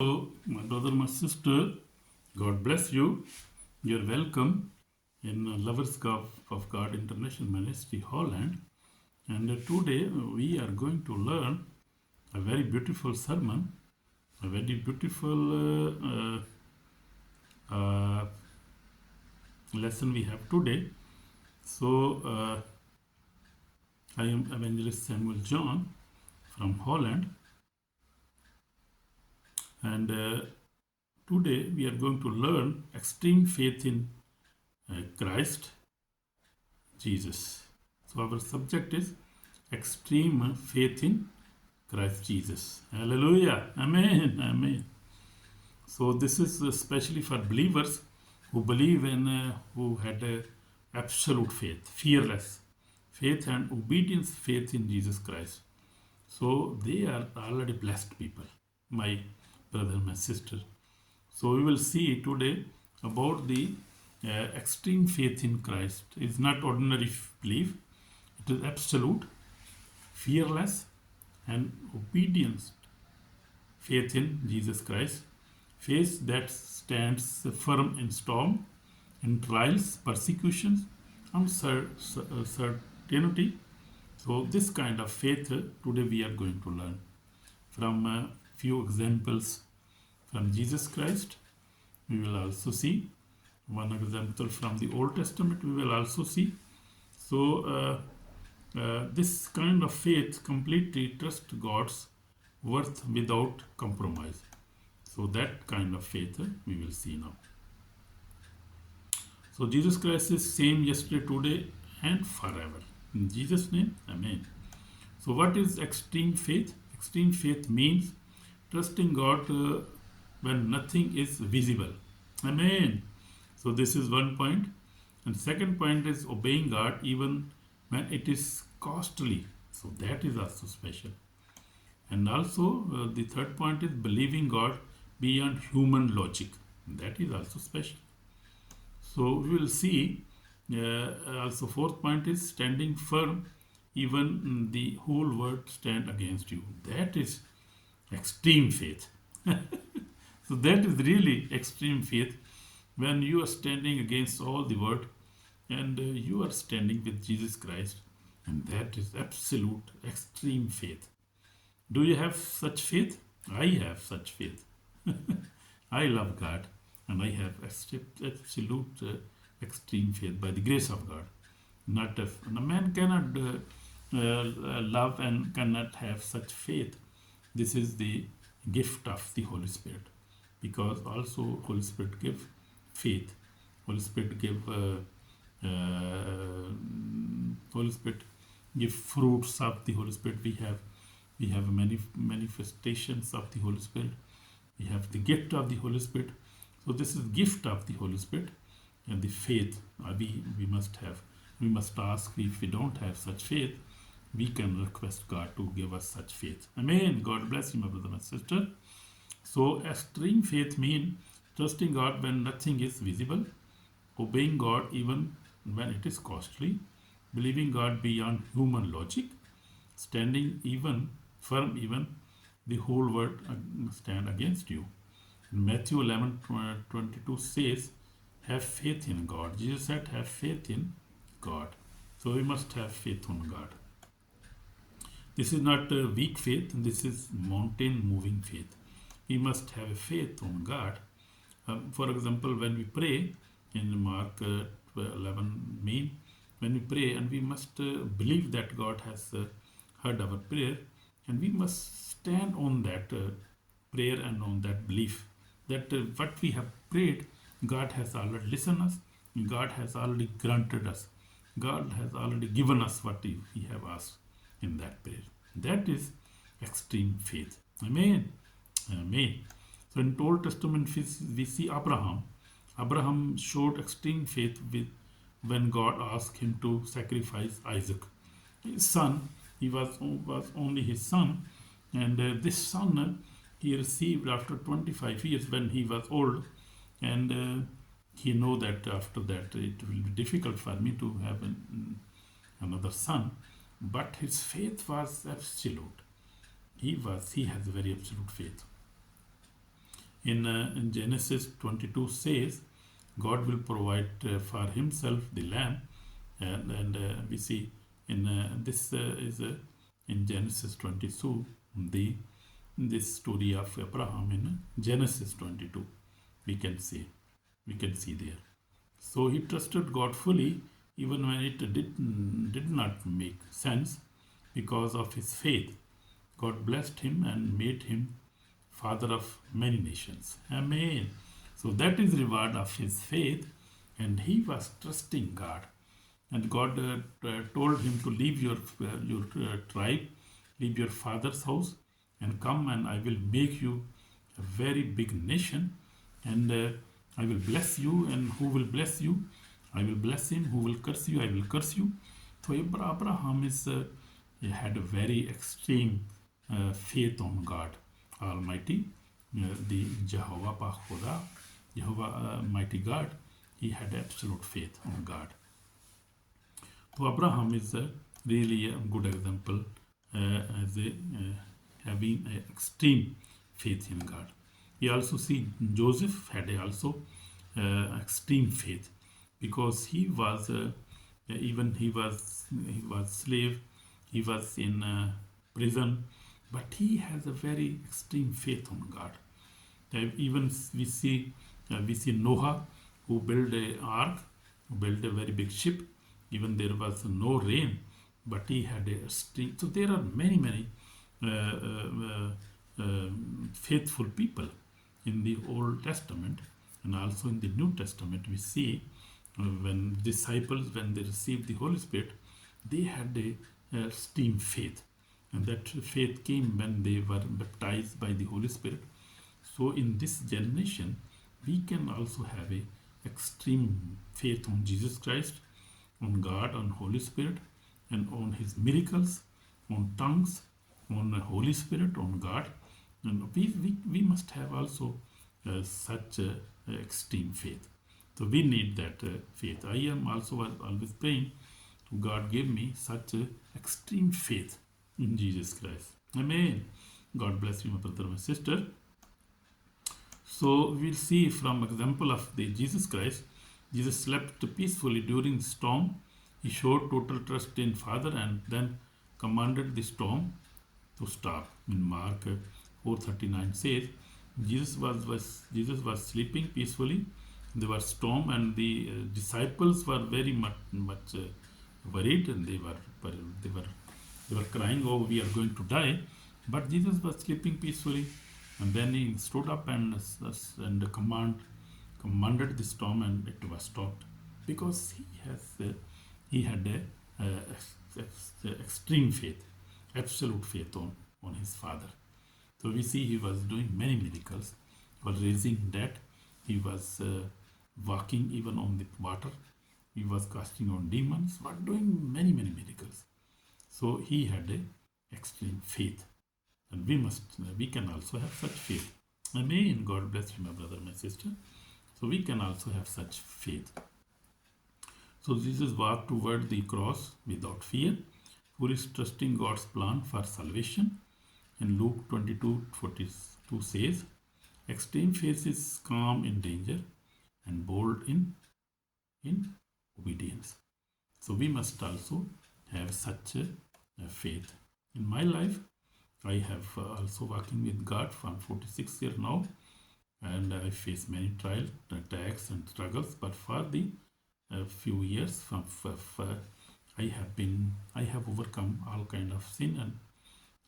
So, my brother, my sister, God bless you. You're welcome in Lovers of God International Ministry Holland. And today we are going to learn a very beautiful sermon, a very beautiful lesson we have today. So, I am Evangelist Samuel John from Holland, and today we are going to learn extreme faith in Christ Jesus. So our subject is extreme faith in Christ Jesus. Hallelujah. Amen. Amen. So this is especially for believers who believe in, who had absolute faith, fearless faith and obedience faith in Jesus Christ. So they are already blessed people, my brother, my sister. So we will see today about the extreme faith in Christ. It's not ordinary belief, it is absolute, fearless, and obedience faith in Jesus Christ. Faith that stands firm in storm, in trials, persecutions, uncertainty. So this kind of faith today we are going to learn from a few examples from Jesus Christ. We will also see one example from the Old Testament. We will also see. So this kind of faith completely trusts God's worth without compromise. So that kind of faith we will see now. So Jesus Christ is same yesterday, today, and forever. In Jesus' name, Amen. So what is extreme faith? Extreme faith means trusting God when nothing is visible. Amen. So this is one point. And second point is obeying God even when it is costly. So that is also special. And also the third point is believing God beyond human logic. That is also special. So we will see also fourth point is standing firm even the whole world stand against you. That is extreme faith. So that is really extreme faith when you are standing against all the world and you are standing with Jesus Christ, and that is absolute extreme faith. Do you have such faith? I have such faith. I love God and I have absolute extreme faith by the grace of God. Not if a man cannot love and cannot have such faith. This is the gift of the Holy Spirit, because also Holy Spirit give faith. Holy Spirit give Holy Spirit give fruits of the Holy Spirit. We have many manifestations of the Holy Spirit. We have the gift of the Holy Spirit. So this is gift of the Holy Spirit, and the faith we must have. We must ask. If we don't have such faith, we can request God to give us such faith. Amen. God bless you, my brother and sister. So extreme faith means trusting God when nothing is visible, obeying God even when it is costly, believing God beyond human logic, standing even firm even the whole world stand against you. Matthew 11:22 says, have faith in God. Jesus said, have faith in God. So we must have faith on God. This is not a weak faith, this is mountain moving faith. We must have a faith on God. For example, when we pray in Mark 11 mean, when we pray, and we must believe that God has heard our prayer, and we must stand on that prayer and on that belief that what we have prayed, God has already listened us, God has already granted us, God has already given us what we have asked in that prayer. That is extreme faith. Amen. Amen. So in Old Testament we see Abraham. Abraham showed extreme faith when God asked him to sacrifice Isaac, his son. He was only his son, and this son he received after 25 years when he was old, and he know that after that it will be difficult for me to have another son, but his faith was absolute. He has very absolute faith. in Genesis 22 says, God will provide for himself the lamb, and we see in this is in Genesis 22 this story of Abraham in Genesis 22 we can see there. So he trusted God fully even when it did not make sense. Because of his faith, God blessed him and made him father of many nations. Amen. So that is reward of his faith, and he was trusting God. And God told him to leave your tribe, leave your father's house, and come, and I will make you a very big nation, and I will bless you. And who will bless you? I will bless him. Who will curse you? I will curse you. So Abraham had a very extreme faith on God Almighty, the Jehovah Pachoda, Jehovah Mighty God. He had absolute faith on God. So Abraham is really a good example as having an extreme faith in God. We also see Joseph had also extreme faith, because he was even he was slave, he was in prison, but he has a very extreme faith on God. Even we see Noah, who built an ark, who built a very big ship. Even there was no rain, but he had a stream. So there are many faithful people in the Old Testament, and also in the New Testament. We see when disciples, when they received the Holy Spirit, they had a extreme faith, and that faith came when they were baptized by the Holy Spirit. So in this generation, we can also have a extreme faith on Jesus Christ, on God, on Holy Spirit, and on his miracles, on tongues, on the Holy Spirit, on God. And we must have also such extreme faith. So we need that faith. I am also always praying to God, give me such extreme faith in Jesus Christ. Amen. God bless you, my brother, my sister. So we'll see from example of the Jesus Christ. Jesus slept peacefully during the storm. He showed total trust in Father and then commanded the storm to stop. In Mark 4:39 says, Jesus was sleeping peacefully. There was storm, and the disciples were very much worried, and they were crying, "Oh, we are going to die." But Jesus was sleeping peacefully, and then he stood up and commanded the storm, and it was stopped, because he had a extreme faith, absolute faith on his Father. So we see he was doing many miracles. He was raising dead. He was walking even on the water. He was casting out demons, but doing many miracles. So he had a extreme faith, and we can also have such faith. Amen. God bless you, my brother, my sister. So we can also have such faith. So Jesus walked toward the cross without fear, who is trusting God's plan for salvation. In Luke 22:42 says, extreme faith is calm in danger and bold in obedience. So we must also have such a faith. In my life, I have also working with God for 46 years now, and I face many trials, attacks, and struggles. But for the few years, I have overcome all kind of sin and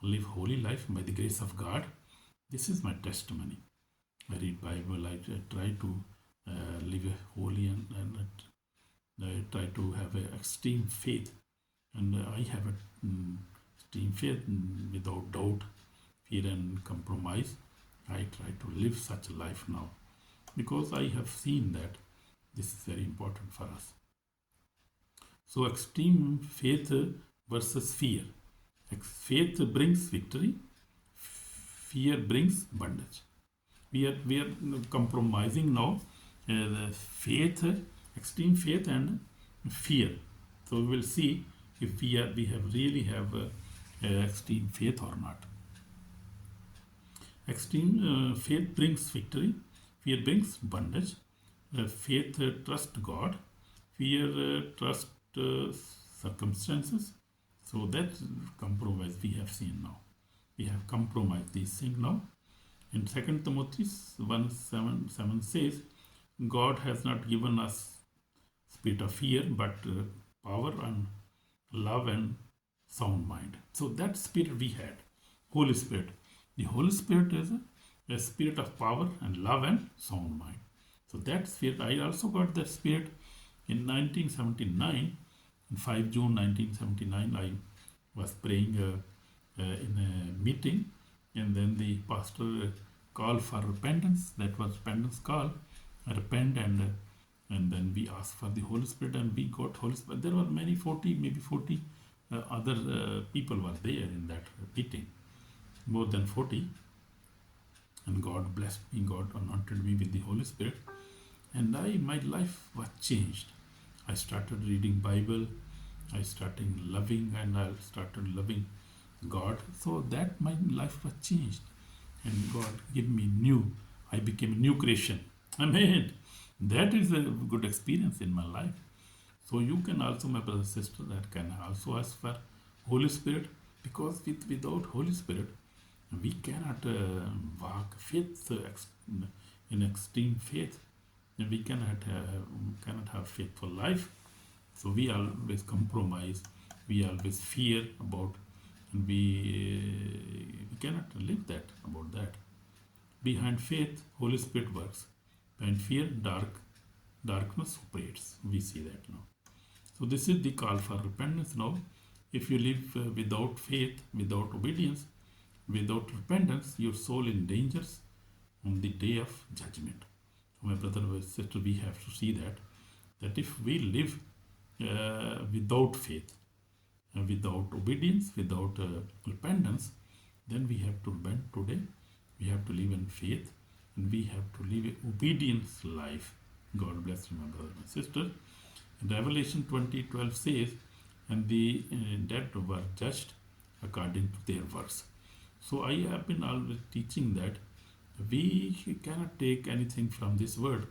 live holy life by the grace of God. This is my testimony. I read Bible. I try to live a holy and I try to have an extreme faith, and I have a extreme faith without doubt, fear, and compromise. I try to live such a life now, because I have seen that this is very important for us. So extreme faith versus fear. Faith brings victory. Fear brings bondage. We are compromising now the faith, extreme faith, and fear. So we will see if we really have extreme faith or not. Extreme faith brings victory, fear brings bondage. Faith trust God, fear trust uh, circumstances. So that compromise we have seen now. We have compromised these things now. In 2 Timothy 1:7 says, God has not given us spirit of fear, but power and love and sound mind. So that spirit we had, Holy Spirit. The Holy Spirit is a spirit of power and love and sound mind. So that spirit, I also got that spirit in 1979. In 5 June 1979, I was praying in a meeting, and then the pastor called for repentance. That was repentance call. Repent, and then we asked for the Holy Spirit, and we got Holy Spirit. There were many 40, maybe 40 other people were there in that meeting, more than 40. And God blessed me. God anointed me with the Holy Spirit, and my life was changed. I started reading Bible. I started loving, and I started loving God. So that my life was changed, and God gave me new. I became a new creation. Amen. That is a good experience in my life. So you can also, my brother and sister, that can also ask for Holy Spirit, because without Holy Spirit, we cannot walk faith in extreme faith. And we cannot have faithful life. So we always compromise. We always fear about, and we cannot live that about that. Behind faith, Holy Spirit works. Behind fear, darkness operates. We see that now. So this is the call for repentance now. If you live without faith, without obedience, without repentance, your soul in dangers on the day of judgment. So my brother and sister, we have to see that if we live without faith, without obedience, without repentance, then we have to repent today. We have to live in faith, and we have to live an obedience life. God bless you, my brother and sister. Revelation 20:12 says, and the dead were judged according to their works. So I have been always teaching that we cannot take anything from this word.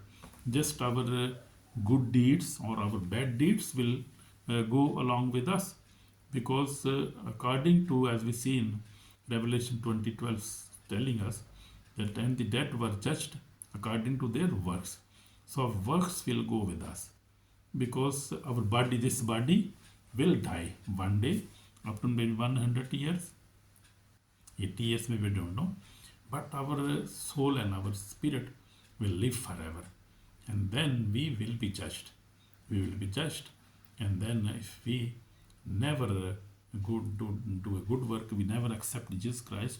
Just our good deeds or our bad deeds will go along with us, because according to, as we see in Revelation 20:12 telling us that, and the dead were judged according to their works. So our works will go with us, because our body, this body will die one day, after maybe 100 years, 80 years, maybe we don't know, but our soul and our spirit will live forever, and then we will be judged. We will be judged, and then if we never do a good work, we never accept Jesus Christ,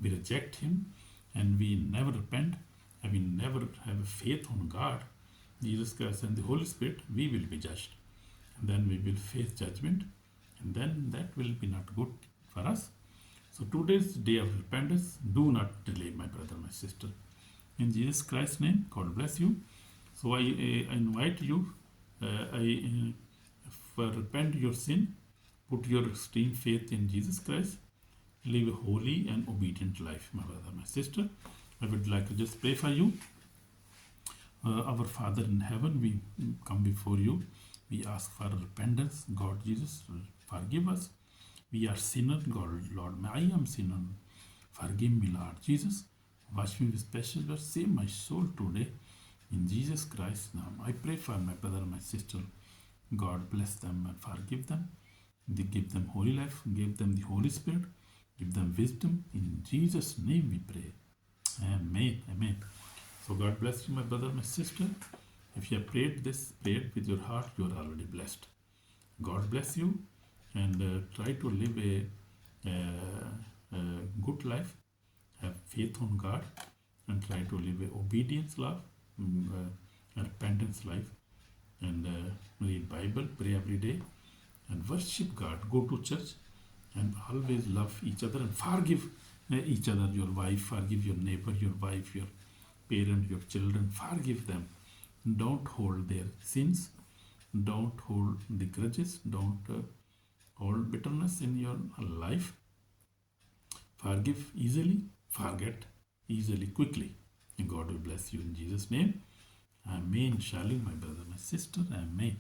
we reject Him, and we never repent, and we never have faith on God, Jesus Christ, and the Holy Spirit, we will be judged. And then we will face judgment, and then that will be not good for us. So today's day of repentance, do not delay, my brother, my sister. In Jesus Christ's name, God bless you. So I invite you, repent your sin, put your extreme faith in Jesus Christ, live a holy and obedient life, my brother, my sister. I would like to just pray for you. Our Father in heaven, we come before you. We ask for repentance. God, Jesus, forgive us. We are sinners, God, Lord. I am sinner. Forgive me, Lord Jesus. Wash me with precious blood. Save my soul today. In Jesus Christ's name, I pray for my brother and my sister. God bless them and forgive them. Give them holy life. Give them the Holy Spirit. Give them wisdom. In Jesus' name we pray. Amen. Amen. So God bless you, my brother, my sister. If you have prayed this prayer with your heart, you are already blessed. God bless you, and try to live a good life. Have faith on God, and try to live a obedience life, a repentance life, and read Bible, pray every day, and worship God. Go to church, and always love each other and forgive each other. Your wife, forgive your neighbor, your wife, your parent, your children, forgive them. Don't hold their sins. Don't hold the grudges. Don't hold bitterness in your life. Forgive easily. Forget easily, quickly. And God will bless you in Jesus' name. Amen. Shalom, my brother, my sister. Amen.